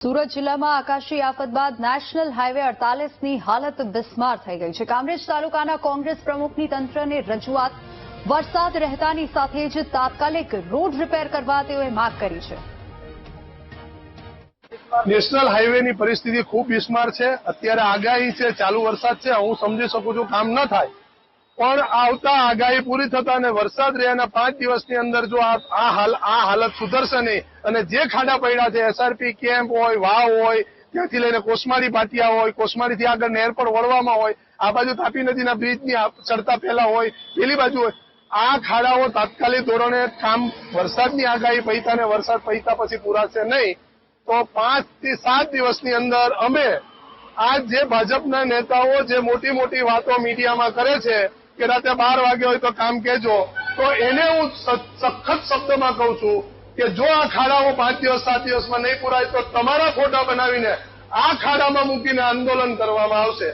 સુરત જિલ્લામાં આકાશી આફત બાદ નેશનલ હાઈવે 48ની હાલત બિસ્માર થઈ ગઈ છે। કામરેજ તાલુકાના કોંગ્રેસ પ્રમુખની તંત્રને રજૂઆત, વરસાદ રહેતાની સાથે જ તાત્કાલિક રોડ રિપેર કરવા તેઓએ માંગ કરી છે। નેશનલ હાઈવેની પરિસ્થિતિ ખૂબ બિસ્માર છે। અત્યારે આગાહી છે, ચાલુ વરસાદ છે, હું સમજી શકું છું કામ ન થાય, પણ આવતા આગાહી પૂરી થતા અને વરસાદ રહ્યાના 5 દિવસની અંદર જો આ હાલત સુધરશે નહીં અને જે ખાડા પડ્યા છે, એસઆરપી કેમ્પ હોય, વાવ હોય, ત્યાંથી લઈને કોસમારી પાટિયા હોય, કોસમારીથી આગળ નહેર પર વળવામાં હોય, આ બાજુ તાપી નદીના બ્રિજની ચડતા પહેલા હોય, પેલી બાજુ હોય, આ ખાડાઓ તાત્કાલિક ધોરણે કામ વરસાદની આગાહી પૈતા ને વરસાદ પૈતા પછી પૂરાશે નહીં તો 5 થી 7 દિવસની અંદર અમે આ જે ભાજપના નેતાઓ જે મોટી મોટી વાતો મીડિયામાં કરે છે કે રાતે 12 વાગે હોય તો કામ કહેજો, તો એને હું સખત શબ્દમાં કહું છું કે જો આ ખાડાઓ 5 દિવસ 7 દિવસમાં નહીં પૂરાય તો તમારા ફોટા બનાવીને આ ખાડામાં મૂકીને આંદોલન કરવામાં આવશે।